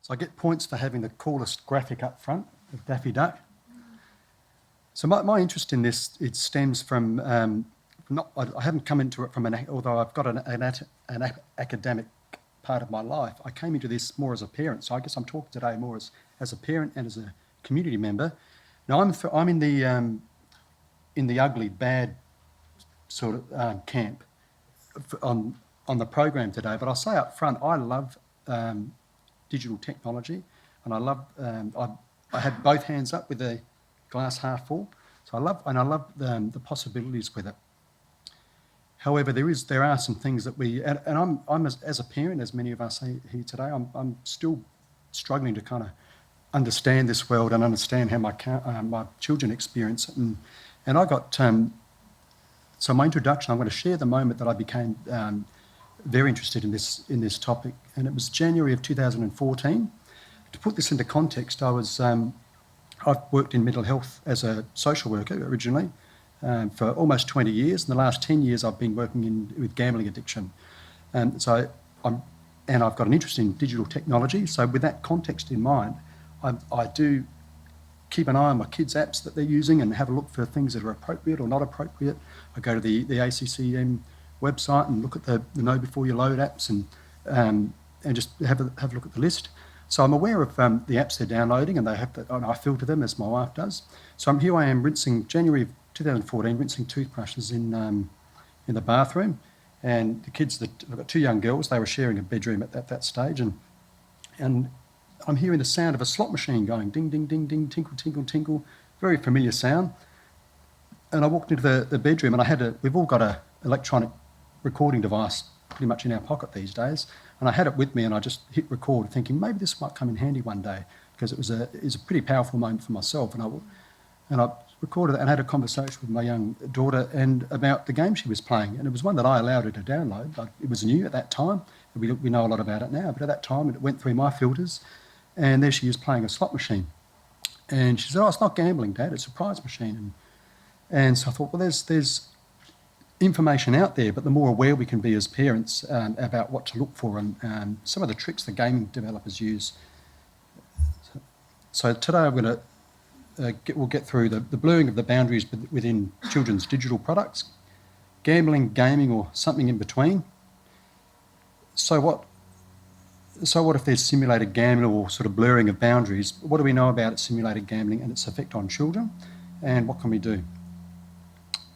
So I get points for having the coolest graphic up front of Daffy Duck. So my interest in this, it stems from, I haven't come into it from although I've got an academic part of my life, I came into this more as a parent. So I guess I'm talking today more as a parent and as a community member. Now I'm in the ugly, bad sort of camp on the program today, but I'll say up front, I love digital technology, and I love, I had both hands up with the glass half full, so I love the possibilities with it. However, there are some things that I'm as a parent, as many of us here today, I'm still struggling to kind of understand this world and understand how my children experience it, and I got. So my introduction, I'm going to share the moment that I became very interested in this topic, and it was January of 2014. To put this into context, I've worked in mental health as a social worker originally for almost 20 years. In the last 10 years, I've been working with gambling addiction, and I've got an interest in digital technology. So with that context in mind, I do keep an eye on my kids' apps that they're using and have a look for things that are appropriate or not appropriate. I go to the ACCM website and look at the know before you load apps and just have a look at the list. So I'm aware of the apps they're downloading, and I filter them as my wife does. So here I am January of 2014, rinsing toothbrushes in the bathroom, and the kids, I've got two young girls, they were sharing a bedroom at that stage, and I'm hearing the sound of a slot machine going ding, ding, ding, ding, tinkle, tinkle, tinkle, very familiar sound. And I walked into the bedroom, and we've all got a electronic recording device pretty much in our pocket these days. And I had it with me, and I just hit record thinking maybe this might come in handy one day, because it was a pretty powerful moment for myself. And I recorded it and had a conversation with my young daughter and about the game she was playing. And it was one that I allowed her to download. It was new at that time. We know a lot about it now, but at that time it went through my filters. And there she is playing a slot machine. And she said, "Oh, it's not gambling, Dad, it's a prize machine." And so I thought, well, there's information out there, but the more aware we can be as parents about what to look for and some of the tricks the gaming developers use. So today I'm going to we'll get through the blurring of the boundaries within children's digital products, gambling, gaming, or something in between. So what if there's simulated gambling or sort of blurring of boundaries? What do we know about simulated gambling and its effect on children, and what can we do?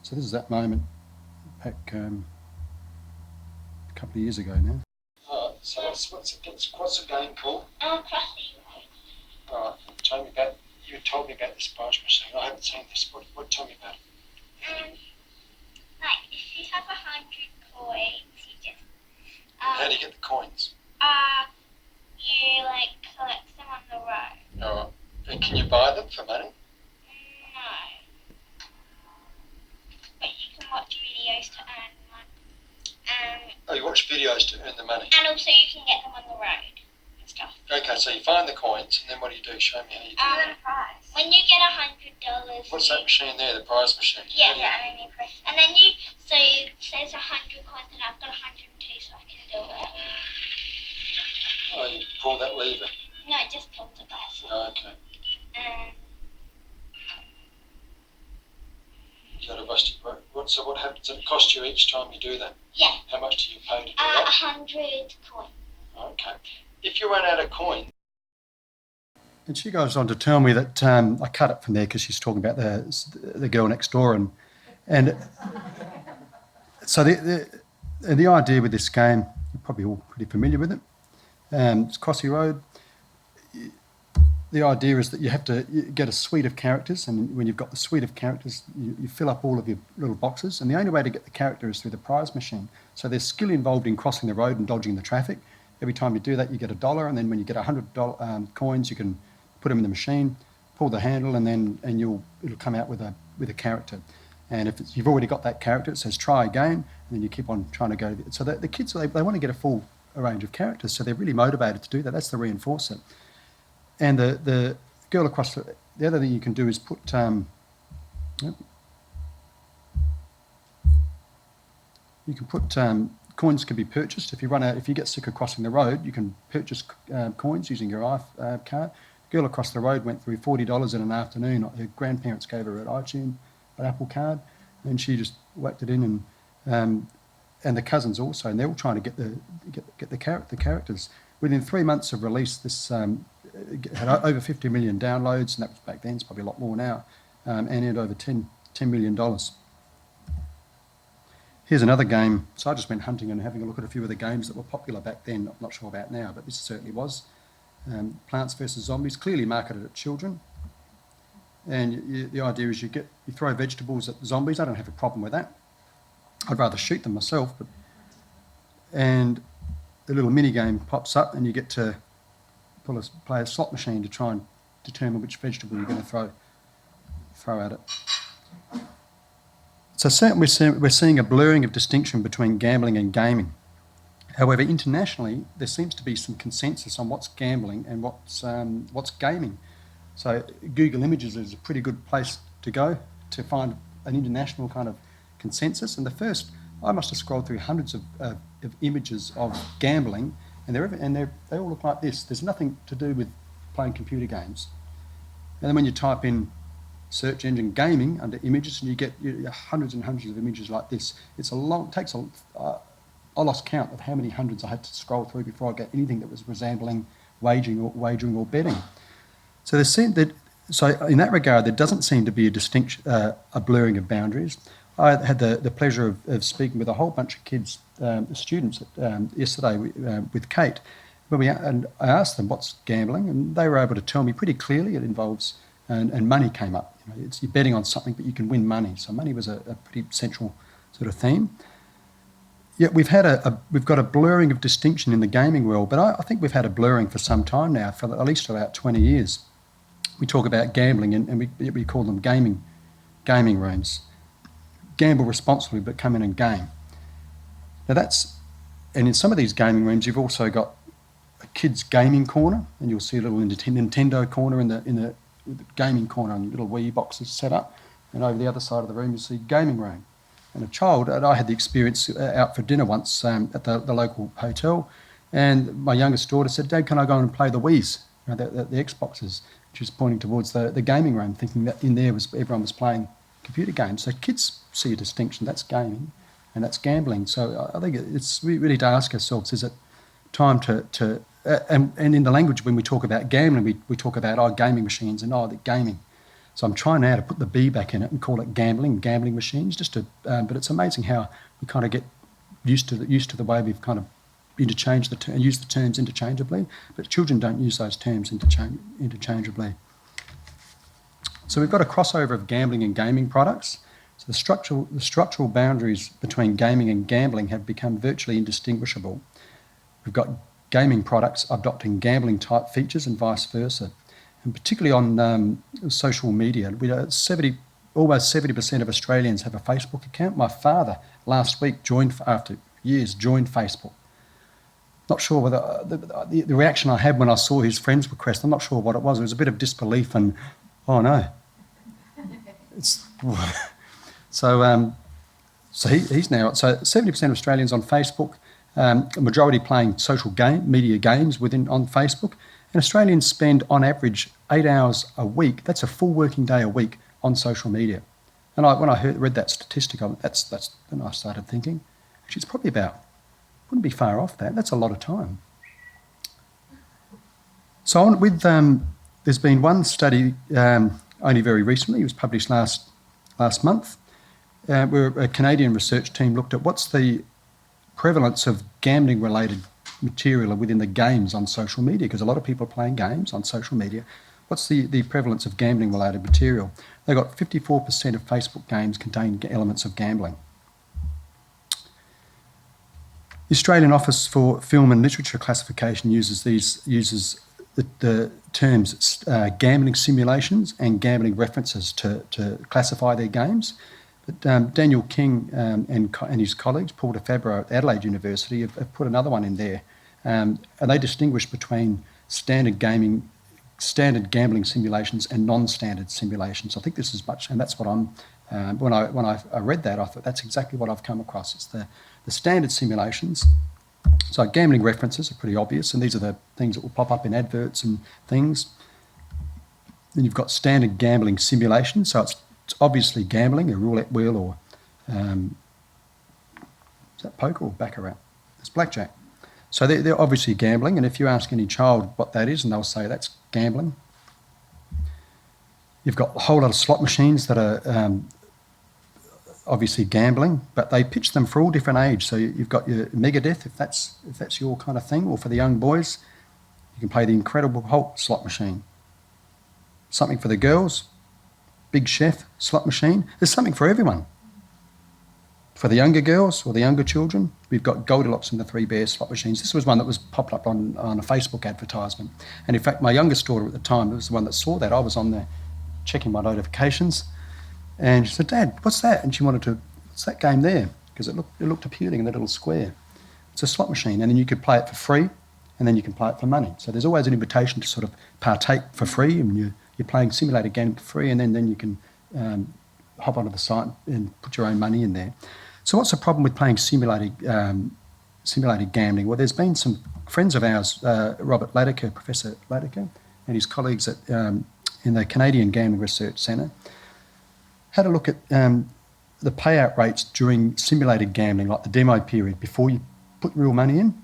So this is that moment back a couple of years ago now. So what's the game called? Crossing. All right, you told me about this prize machine. I haven't seen this. Tell me about it. Like if you have 100 coins, you just. How do you get the coins? You collect them on the road. All right. And can you buy them for money? No. But you can watch videos to earn money. Oh, you watch videos to earn the money? And also you can get them on the road and stuff. Okay, so you find the coins, and then what do you do? Show me how you do it. When you get $100... What's that machine there, the prize machine? Yeah, and then you press. And then it says 100 coins, and I've got 102, so I can do it. Oh, you pull that lever? No, it just pulls it back. Oh, okay. You got a rusty rope. So what happens? Does it cost you each time you do that? Yeah. How much do you pay to do that? 100 coins. Okay. If you run out of coins. And she goes on to tell me that I cut it from there because she's talking about the girl next door, and so the idea with this game, you're probably all pretty familiar with it. It's Crossy Road. The idea is that you have to get a suite of characters, and when you've got the suite of characters, you fill up all of your little boxes, and the only way to get the character is through the prize machine. So there's skill involved in crossing the road and dodging the traffic. Every time you do that, you get $1, and then when you get $100 coins, you can put them in the machine, pull the handle, and it'll come out with a character. And if you've already got that character, it says try again, and then you keep on trying to go. So the kids, they want to get a full range of characters, so they're really motivated to do that. That's the reinforcer. And the girl across the other thing you can do is put Coins can be purchased. If you get sick of crossing the road, you can purchase coins using your card. Girl across the road went through $40 in an afternoon. Her grandparents gave her an Apple card, and she just whacked it in, and the cousins also, and they're all trying to get the characters. Within 3 months of release, this had over 50 million downloads, and that was back then. It's probably a lot more now, and had over $10 million. Here's another game. So I just went hunting and having a look at a few of the games that were popular back then. I'm not sure about now, but this certainly was. Plants vs Zombies, clearly marketed at children. And the idea is you throw vegetables at zombies. I don't have a problem with that. I'd rather shoot them myself. And the little mini game pops up, and you get to play a slot machine to try and determine which vegetable you're going to throw at it. So certainly we're seeing a blurring of distinction between gambling and gaming. However, internationally, there seems to be some consensus on what's gambling and what's gaming. So Google Images is a pretty good place to go to find an international kind of consensus. And I must have scrolled through hundreds of images of gambling, and they all look like this. There's nothing to do with playing computer games. And then when you type in search engine gaming under images, and you get hundreds and hundreds of images like this. I lost count of how many hundreds I had to scroll through before I got anything that was resembling wagering or betting. So in that regard, there doesn't seem to be a distinction, a blurring of boundaries. I had the pleasure of speaking with a whole bunch of kids, students, yesterday with Kate, and I asked them what's gambling, and they were able to tell me pretty clearly it involves, and money came up. You're betting on something, but you can win money. So money was a pretty central sort of theme. Yet we've got a blurring of distinction in the gaming world, but I think we've had a blurring for some time now, for at least about 20 years. We talk about gambling, and we call them gaming rooms. Gamble responsibly, but come in and game. Now and in some of these gaming rooms, you've also got a kids' gaming corner, and you'll see a little Nintendo corner in the gaming corner, and little Wii boxes set up. And over the other side of the room, you see gaming room. And I had the experience out for dinner once at the local hotel, and my youngest daughter said, "Dad, can I go and play the Wiis, the Xboxes?" She was pointing towards the gaming room, thinking that in there everyone was playing computer games. So kids see a distinction. That's gaming, and that's gambling. So I think it's really to ask ourselves: is it time to and in the language when we talk about gambling, we talk about gaming machines and the gaming. So I'm trying now to put the B back in it and call it gambling machines. But it's amazing how we kind of get used to the way we've kind of use the terms interchangeably. But children don't use those terms interchangeably. So we've got a crossover of gambling and gaming products. So the structural boundaries between gaming and gambling have become virtually indistinguishable. We've got gaming products adopting gambling type features and vice versa. And particularly on social media, almost 70% of Australians have a Facebook account. My father last week after years joined Facebook. Not sure whether the reaction I had when I saw his friends request, I'm not sure what it was. It was a bit of disbelief and, oh no. So he's now, 70% of Australians on Facebook, a majority playing media games on Facebook, and Australians spend on average 8 hours a week. That's a full working day a week on social media. And when I read that statistic, then I started thinking, actually it's probably wouldn't be far off that. That's a lot of time. So there's been one study only very recently. It was published last month, where a Canadian research team looked at what's the prevalence of gambling-related material within the games on social media, because a lot of people are playing games on social media. What's the prevalence of gambling-related material? They got 54% of Facebook games contain elements of gambling. The Australian Office for Film and Literature Classification uses the terms gambling simulations and gambling references to classify their games. But Daniel King and his colleagues, Paul DeFabro at Adelaide University, have put another one in there. And they distinguish between standard gambling simulations and non-standard simulations. I think this is much, and that's what when I read that, I thought that's exactly what I've come across. It's the the standard simulations. So gambling references are pretty obvious, and these are the things that will pop up in adverts and things. Then you've got standard gambling simulations, so it's obviously gambling, a roulette wheel, or is that poker or baccarat? It's blackjack. So they're obviously gambling, and if you ask any child what that is, and they'll say that's gambling. You've got a whole lot of slot machines that are obviously gambling, but they pitch them for all different age. So you've got your Megadeth, if that's your kind of thing, or for the young boys, you can play the Incredible Hulk slot machine. Something for the girls, Big Chef slot machine. There's something for everyone. For the younger girls or the younger children, we've got Goldilocks and the Three Bears slot machines. This was one that was popped up on a Facebook advertisement. And in fact, my youngest daughter at the time was the one that saw that. I was on there checking my notifications, and she said, "Dad, what's that?" And she wanted to, "What's that game there?" Because it looked appealing in that little square. It's a slot machine, and then you could play it for free, and then you can play it for money. So there's always an invitation to sort of partake for free, and you're playing simulated game for free, and then you can hop onto the site and put your own money in there. So what's the problem with playing simulated gambling? Well, there's been some friends of ours, Robert Ladaker, Professor Ladaker, and his colleagues at in the Canadian Gambling Research Centre, had a look at the payout rates during simulated gambling, like the demo period, before you put real money in.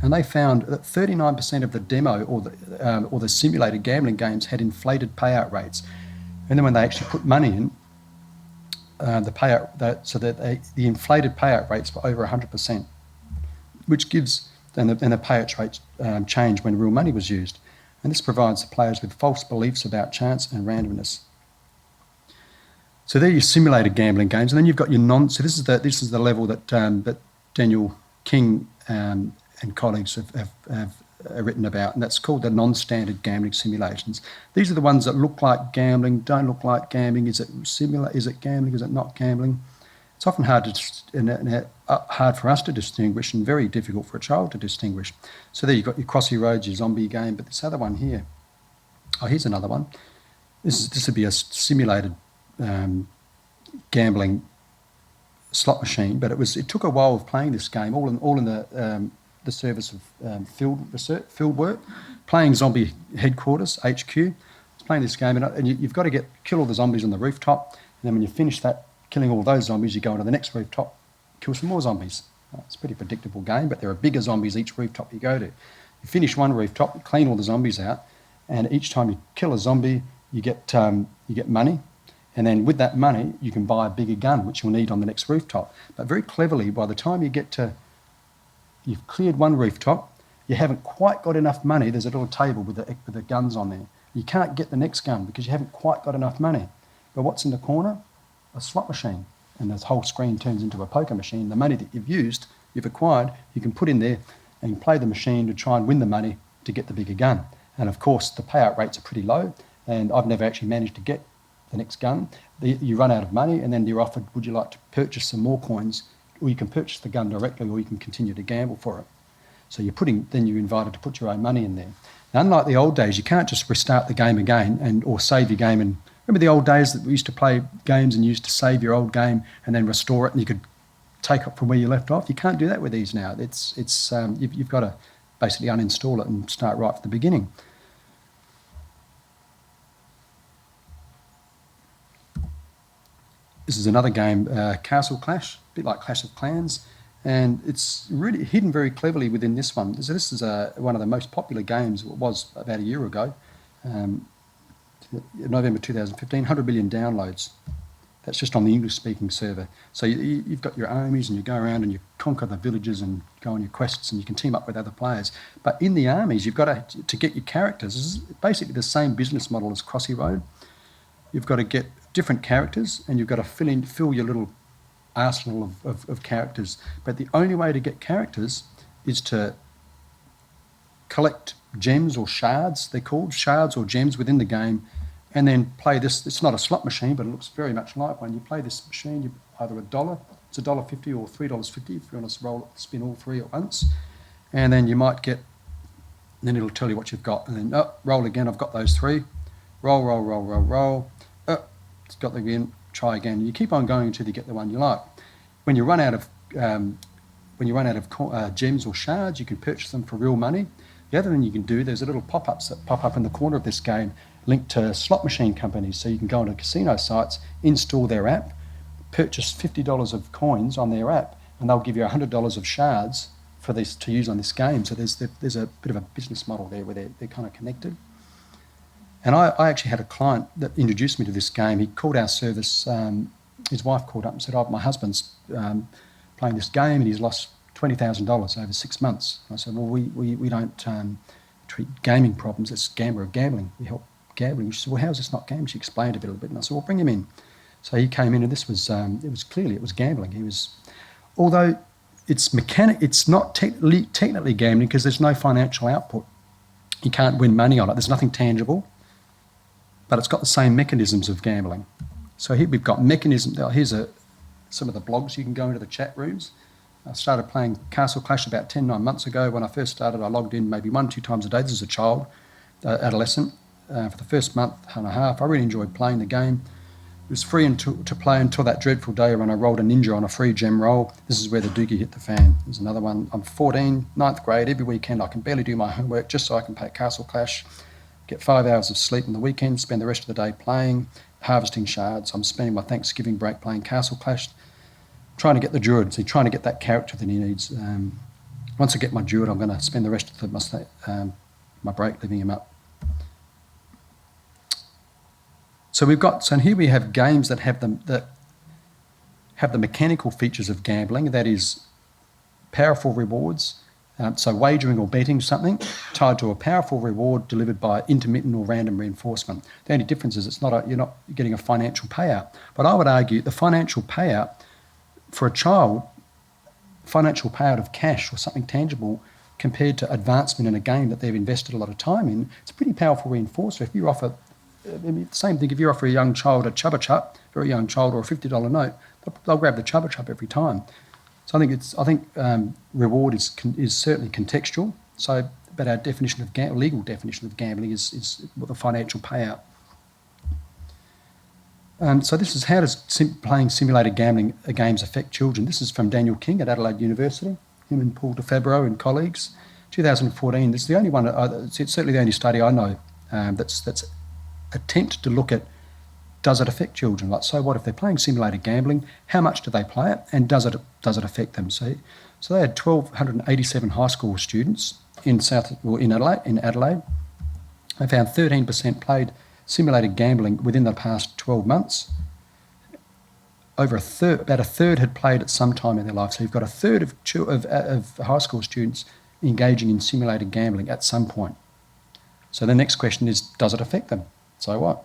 And they found that 39% of the demo or the simulated gambling games had inflated payout rates. And then when they actually put money in, the inflated payout rates were over 100%, which gives, and the payout rates changed when real money was used. And this provides the players with false beliefs about chance and randomness. So they're your simulated gambling games, and then you've got your so this is the level that that Daniel King and colleagues have written about, and that's called the non-standard gambling simulations. These are the ones that look like gambling, don't look like gambling. Is it similar? Is it gambling? Is it not gambling? It's often hard for us to distinguish, and very difficult for a child to distinguish. So there you've got your Crossy Roads, your zombie game, but this other one here, here's another one. This would be a simulated gambling slot machine, but it took a while of playing this game, all in the service of field work, playing Zombie Headquarters HQ. It's playing this game, and you've got to kill all the zombies on the rooftop, and then when you finish that, killing all those zombies, you go onto the next rooftop, kill some more zombies. It's a pretty predictable game, but there are bigger zombies each rooftop you go to. You finish one rooftop, you clean all the zombies out, and each time you kill a zombie, you get money, and then with that money, you can buy a bigger gun, which you'll need on the next rooftop. But very cleverly, by the time you've cleared one rooftop, you haven't quite got enough money. There's a little table with the guns on there. You can't get the next gun because you haven't quite got enough money. But what's in the corner? A slot machine. And the whole screen turns into a poker machine. The money that you've acquired, you can put in there and play the machine to try and win the money to get the bigger gun. And of course, the payout rates are pretty low, and I've never actually managed to get the next gun. You run out of money, and then you're offered, would you like to purchase some more coins? Or you can purchase the gun directly, or you can continue to gamble for it. So then you're invited to put your own money in there. Now, unlike the old days, you can't just restart the game again or save your game. And remember the old days that we used to play games and you used to save your old game and then restore it, and you could take up from where you left off? You can't do that with these now. You've got to basically uninstall it and start right from the beginning. This is another game, Castle Clash, a bit like Clash of Clans, and it's really hidden very cleverly within this one. So this is one of the most popular games. It was about a year ago, November 2015, 100 million downloads. That's just on the English-speaking server. So you've got your armies, and you go around and you conquer the villages and go on your quests, and you can team up with other players. But in the armies, you've got to get your characters. This is basically the same business model as Crossy Road. You've got to get different characters, and you've got to fill your little arsenal of characters. But the only way to get characters is to collect gems or shards, they're called, shards or gems within the game, and then play this. It's not a slot machine, but it looks very much like one. You play this machine, you either it's $1.50 or $3.50 if you want to spin all three at once, and then you might get, and then it'll tell you what you've got, and then roll again, I've got those three, roll, it's got them again, try again. You keep on going until you get the one you like. When you run out of when you run out of gems or shards, you can purchase them for real money. The other thing you can do, there's a little pop-ups that pop up in the corner of this game linked to slot machine companies. So you can go onto casino sites, install their app, purchase $50 of coins on their app, and they'll give you $100 of shards for this to use on this game. So there's a bit of a business model there where they're kind of connected. And I actually had a client that introduced me to this game. He called our service, his wife called up and said, my husband's playing this game and he's lost $20,000 over 6 months. I said, well, we don't treat gaming problems as gambling. We help gambling. She said, well, how's this not gambling? She explained a little bit, and I said, well, bring him in. So he came in, and this was it was gambling. Although it's not technically gambling because there's no financial output. You can't win money on it. There's nothing tangible, but it's got the same mechanisms of gambling. So here we've got mechanisms. Here's some of the blogs. You can go into the chat rooms. I started playing Castle Clash about 9 months ago. When I first started, I logged in maybe 1-2 times a day. This is a child, adolescent. For the first month and a half, I really enjoyed playing the game. It was free to play until that dreadful day when I rolled a ninja on a free gem roll. This is where the dookie hit the fan. There's another one. I'm 14, 9th grade. Every weekend I can barely do my homework just so I can play Castle Clash, get 5 hours of sleep on the weekend, spend the rest of the day playing, harvesting shards. I'm spending my Thanksgiving break playing Castle Clash, trying to get the druid, so trying to get that character that he needs. Once I get my druid, I'm going to spend the rest of my break living him up. So here we have games that have the mechanical features of gambling, that is powerful rewards. So wagering or betting something tied to a powerful reward delivered by intermittent or random reinforcement. The only difference is you're not getting a financial payout. But I would argue the financial payout for a child, financial payout of cash or something tangible compared to advancement in a game that they've invested a lot of time in, it's a pretty powerful reinforcer. If you offer same thing, if you offer a young child a Chubba Chup, very young child, or a $50 note, they'll grab the Chubba Chup every time. So I think reward is certainly contextual. So, but our definition of legal definition of gambling is the financial payout. So this is how does playing simulated gambling games affect children. This is from Daniel King at Adelaide University, him and Paul DeFabro and colleagues, 2014. This is the only one. It's certainly the only study I know that's attempt to look at, does it affect children? Like, so what if they're playing simulated gambling? How much do they play it, and does it affect them? So they had 1,287 high school students in Adelaide. They found 13% played simulated gambling within the past 12 months. About a third had played at some time in their life. So you've got a third of high school students engaging in simulated gambling at some point. So the next question is, does it affect them? So what?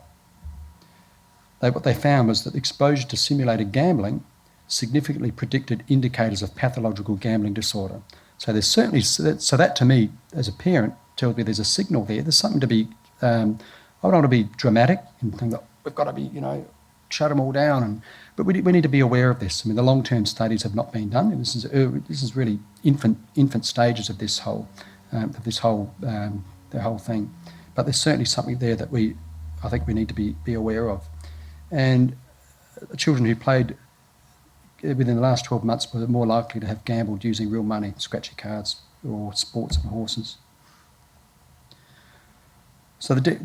What they found was that exposure to simulated gambling significantly predicted indicators of pathological gambling disorder. So there's certainly, so that to me, as a parent, tells me there's a signal there. There's something to be, I don't want to be dramatic and think that we've got to be, shut them all down. But we need to be aware of this. I mean, the long-term studies have not been done. This is really infant stages of this whole the whole thing. But there's certainly something there that I think we need to be aware of. And children who played within the last 12 months were more likely to have gambled using real money, scratchy cards, or sports and horses. So they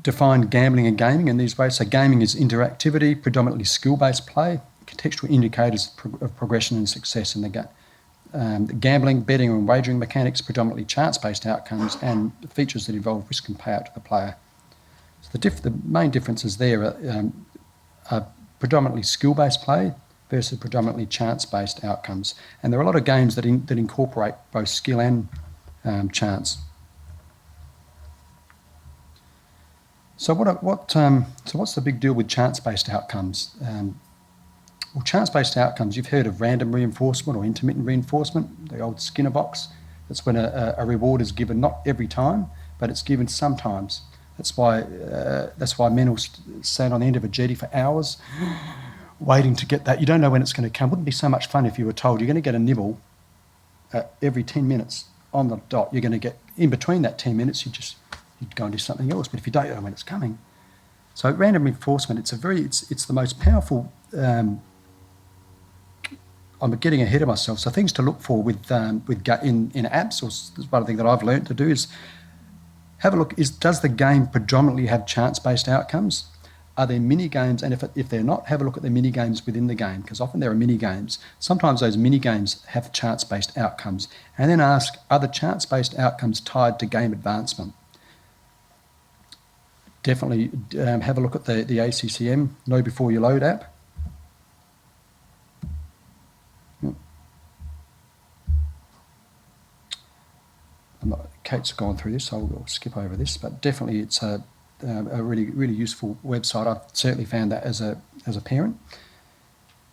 define gambling and gaming in these ways. So gaming is interactivity, predominantly skill-based play, contextual indicators of progression and success in the game. Gambling, betting and wagering mechanics, predominantly chance-based outcomes, and features that involve risk and payout to the player. So the main differences there are predominantly skill-based play versus predominantly chance-based outcomes. And there are a lot of games that incorporate both skill and chance. So what's the big deal with chance-based outcomes? Well, chance-based outcomes, you've heard of random reinforcement or intermittent reinforcement, the old Skinner box. That's when a reward is given not every time, but it's given sometimes. That's why men will stand on the end of a jetty for hours waiting to get that. You don't know when it's going to come. Wouldn't it be so much fun if you were told you're going to get a nibble every 10 minutes on the dot. You're going to get, in between that 10 minutes, you'd go and do something else. But if you don't know when it's coming. So random reinforcement, it's the most powerful I'm getting ahead of myself. So things to look for in apps, or one thing that I've learned to do is have a look. Does the game predominantly have chance-based outcomes? Are there mini games? And if they're not, have a look at the mini games within the game, because often there are mini games. Sometimes those mini games have chance-based outcomes, and then ask, are the chance-based outcomes tied to game advancement? Definitely have a look at the ACCM Know Before You Load app. Kate's gone through this, so I'll skip over this, but definitely it's a really, really useful website. I've certainly found that as a parent.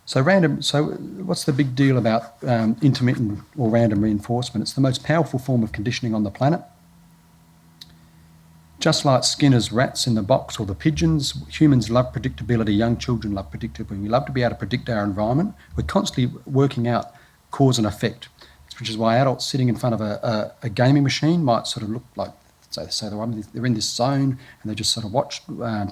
So what's the big deal about intermittent or random reinforcement? It's the most powerful form of conditioning on the planet. Just like Skinner's rats in the box or the pigeons, humans love predictability. Young children love predictability. We love to be able to predict our environment. We're constantly working out cause and effect, which is why adults sitting in front of a gaming machine might sort of look like, say they're in this zone and they just sort of watch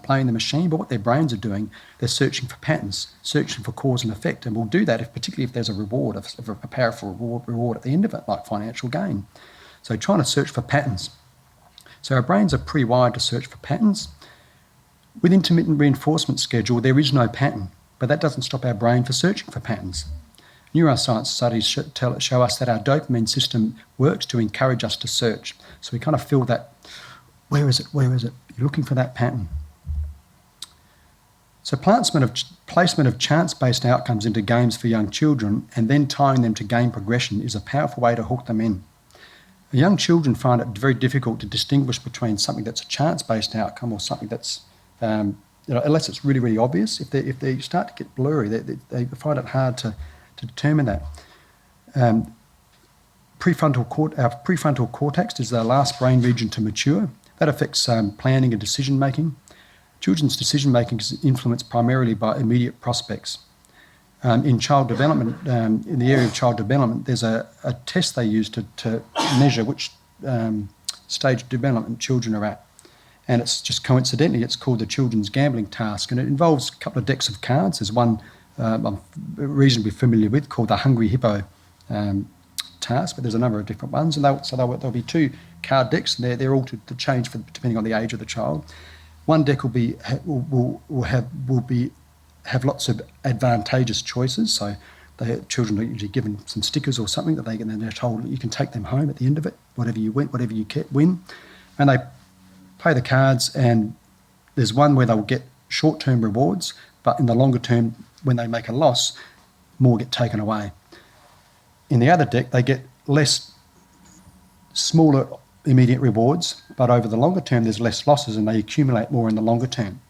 playing the machine, but what their brains are doing, they're searching for patterns, searching for cause and effect, and we'll do that particularly if there's a reward, a powerful reward at the end of it, like financial gain. So trying to search for patterns. So our brains are pre-wired to search for patterns. With intermittent reinforcement schedule, there is no pattern, but that doesn't stop our brain from searching for patterns. Neuroscience studies show us that our dopamine system works to encourage us to search. So we kind of feel that, where is it? You're looking for that pattern. So placement of chance-based outcomes into games for young children and then tying them to game progression is a powerful way to hook them in. Young children find it very difficult to distinguish between something that's a chance-based outcome or something that's, unless it's really, really obvious. If they start to get blurry, they find it hard to determine that. Our prefrontal cortex is the last brain region to mature. That affects planning and decision-making. Children's decision-making is influenced primarily by immediate prospects. In child development, in the area of child development, there's a test they use to measure which stage of development children are at. And it's just coincidentally, it's called the Children's Gambling Task, and it involves a couple of decks of cards. There's one I'm reasonably familiar with called the Hungry Hippo task, but there's a number of different ones, and there'll be 2 card decks, and they're all to change depending on the age of the child. One deck will have lots of advantageous choices, so the children are usually given some stickers or something that they're told you can take them home at the end of it, whatever you win, and they play the cards, and there's one where they'll get short-term rewards, but in the longer term, when they make a loss, more get taken away. In the other deck, they get smaller immediate rewards, but over the longer term, there's less losses and they accumulate more in the longer term.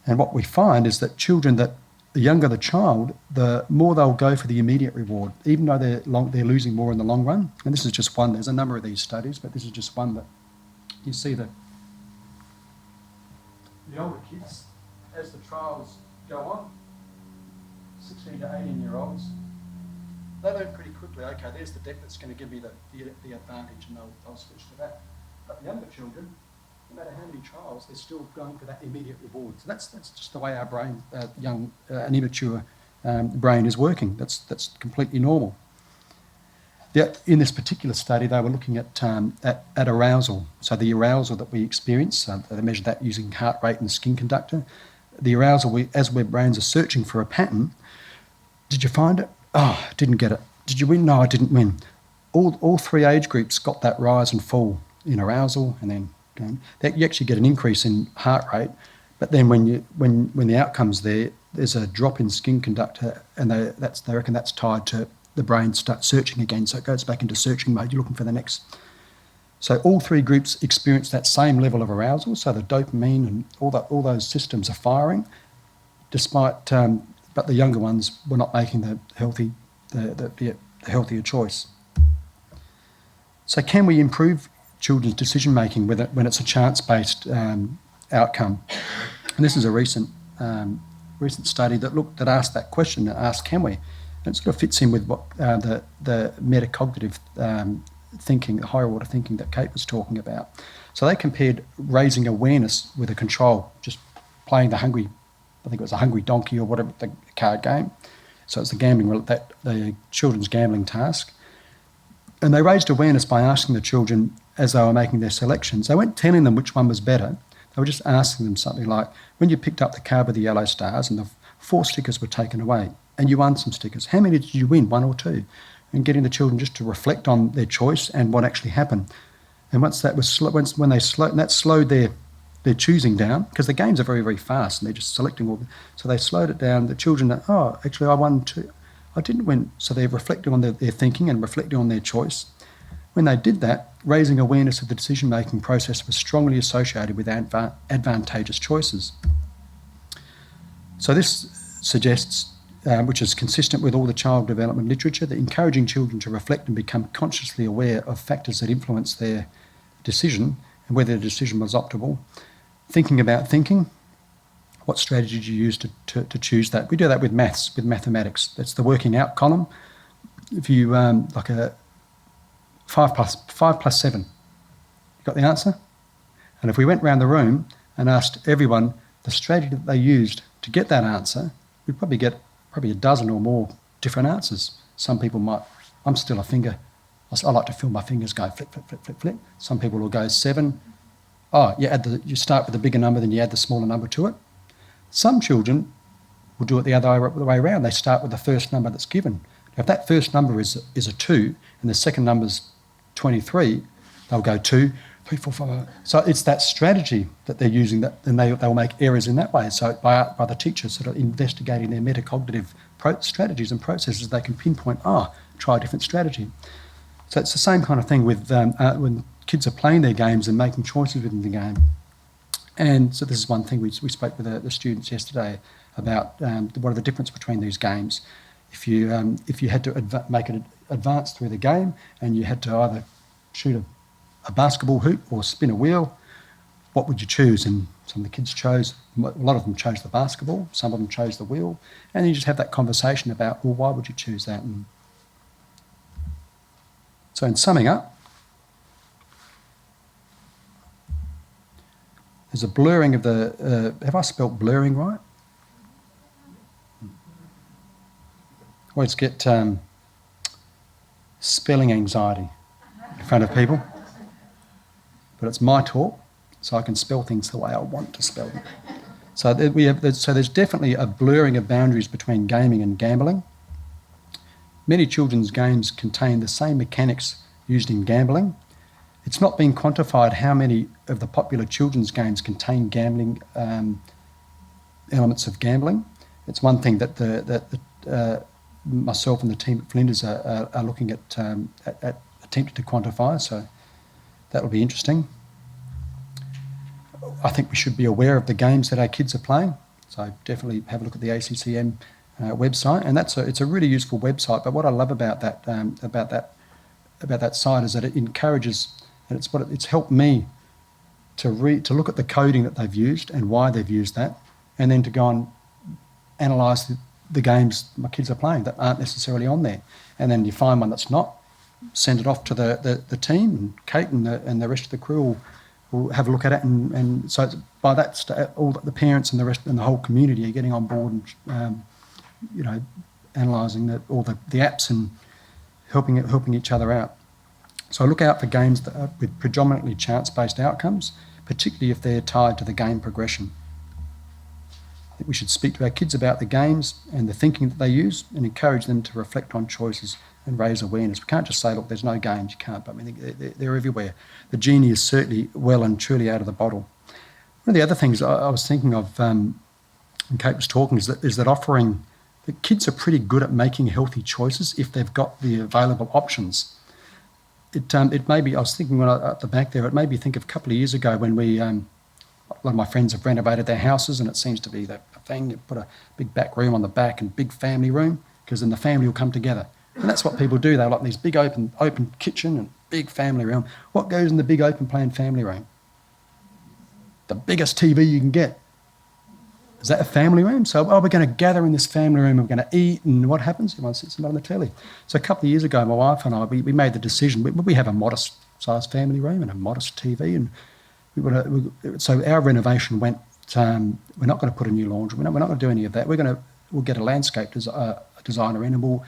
And what we find is that children, the younger the child, the more they'll go for the immediate reward, even though they're losing more in the long run. And this is just one. There's a number of these studies, but this is just one that you see the older kids, as the trials go on, 16 to 18-year-olds, they learn pretty quickly, okay, there's the deck that's going to give me the advantage, and they'll switch to that. But the younger children, no matter how many trials, they're still going for that immediate reward. So that's just the way our brain, an immature brain is working. That's completely normal. In this particular study, they were looking at arousal. So the arousal that we experience, they measured that using heart rate and skin conductor. The arousal, as our brains are searching for a pattern, did you find it? Oh, didn't get it. Did you win? No, I didn't win. All 3 age groups got that rise and fall in arousal, and then you actually get an increase in heart rate, but then when the outcome's there's a drop in skin conductor, and they reckon that's tied to the brain starts searching again, so it goes back into searching mode. You're looking for the next. So all 3 groups experience that same level of arousal. So the dopamine and all those systems are firing, despite but the younger ones were not making the healthier choice. So can we improve children's decision making when it's a chance-based outcome? And this is a recent study that asked that question. That asked, can we? And it sort of fits in with what the metacognitive thinking, the higher order thinking that Kate was talking about. So they compared raising awareness with a control, just playing I think it was a hungry donkey or whatever, the card game, So it's the children's gambling task. And they raised awareness by asking the children as they were making their selections. They weren't telling them which one was better. They were just asking them something like, when you picked up the card with the yellow stars and the 4 stickers were taken away and you won some stickers, how many did you win, 1 or 2? And getting the children just to reflect on their choice and what actually happened. And once that was that slowed their choosing down, because the games are very, very fast and they're just selecting so they slowed it down. The children, actually I won 2. I didn't win. So they're reflecting on their thinking and reflecting on their choice. When they did that, raising awareness of the decision-making process was strongly associated with advantageous choices. So this suggests, which is consistent with all the child development literature, that encouraging children to reflect and become consciously aware of factors that influence their decision and whether the decision was optimal. Thinking about thinking. What strategy did you use to choose that? We do that with mathematics. That's the working out column. If you, like a 5 plus 7, you got the answer? And if we went around the room and asked everyone the strategy that they used to get that answer, we'd probably get a dozen or more different answers. Some people might, I'm still a finger. I like to feel my fingers go flip, flip, flip, flip, flip. Some people will go 7. You start with the bigger number, then you add the smaller number to it. Some children will do it the other way around. They start with the first number that's given. If that first number is a 2 and the second number's 23, they'll go 2, 3, 4, 5. So it's that strategy that they're using, and they'll make errors in that way. So by the teachers sort of investigating their metacognitive strategies and processes, they can pinpoint, try a different strategy. So it's the same kind of thing with when kids are playing their games and making choices within the game. And so this is one thing we spoke with the students yesterday about what are the difference between these games. If you had to make it advance through the game and you had to either shoot a basketball hoop or spin a wheel, what would you choose? And some of the kids a lot of them chose the basketball, some of them chose the wheel, and you just have that conversation about, well, why would you choose that? And so in summing up, there's a blurring of have I spelt blurring right? I always get spelling anxiety in front of people. But it's my talk, so I can spell things the way I want to spell them. So there's definitely a blurring of boundaries between gaming and gambling. Many children's games contain the same mechanics used in gambling. It's not been quantified how many of the popular children's games contain gambling elements of gambling. It's one thing that myself and the team at Flinders are looking at attempting to quantify, so that'll be interesting. I think we should be aware of the games that our kids are playing, so definitely have a look at the ACCM website, and it's a really useful website. But what I love about that site is that it encourages, and it's helped me to look at the coding that they've used and why they've used that, and then to go and analyse the games my kids are playing that aren't necessarily on there. And then you find one that's not, send it off to the team, and Kate and the rest of the crew will have a look at it. And so it's, by that, all the parents and the rest and the whole community are getting on board and analysing all the apps and helping each other out. So look out for games that are with predominantly chance-based outcomes, particularly if they're tied to the game progression. I think we should speak to our kids about the games and the thinking that they use and encourage them to reflect on choices and raise awareness. We can't just say, look, there's no games, you can't, but I mean, they're everywhere. The genie is certainly well and truly out of the bottle. One of the other things I was thinking of, when Kate was talking, is that offering, the kids are pretty good at making healthy choices if they've got the available options. It may be, I was thinking when at the back there, it made me think of a couple of years ago when we, a lot of my friends have renovated their houses, and it seems to be that thing, you put a big back room on the back and big family room, because then the family will come together. And that's what people do. They like these big open kitchen and big family room. What goes in the big open plan family room? The biggest TV you can get. Is that a family room? So, we're going to gather in this family room, we're going to eat, and what happens? Everyone sits on the telly. So a couple of years ago, my wife and I, we made the decision, we have a modest-sized family room and a modest TV, and so our renovation went, we're not going to put a new laundry, we're not going to do any of that. We're going we'll get a landscape designer in and we'll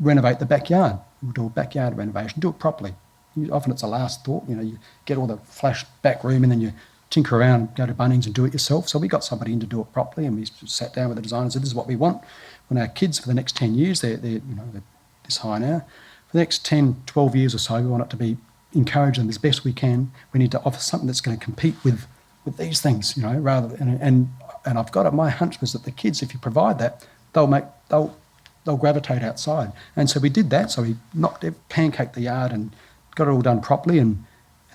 renovate the backyard. We'll do a backyard renovation, do it properly. Often it's a last thought, you get all the flash back room and then you tinker around, go to Bunnings and do it yourself. So we got somebody in to do it properly, and we sat down with the designer and said, this is what we want. When our kids, for the next 10 years, they're this high now, for the next 10, 12 years or so, we want it to be encourage them as best we can. We need to offer something that's going to compete with these things, rather and I've got it. My hunch was that the kids, if you provide that, they'll gravitate outside. And so we did that. So we pancaked the yard and got it all done properly, and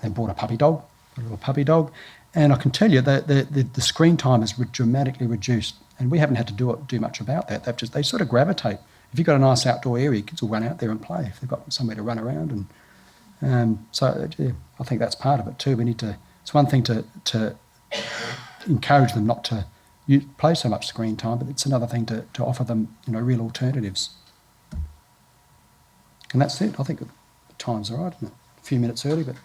then bought a little puppy dog. And I can tell you that the screen time is dramatically reduced, and we haven't had to do much about that. They sort of gravitate. If you've got a nice outdoor area, kids will run out there and play if they've got somewhere to run around. And so yeah, I think that's part of it too. We need to. It's one thing to encourage them not to play so much screen time, but it's another thing to offer them real alternatives. And that's it. I think the time's all right, isn't it? A few minutes early, but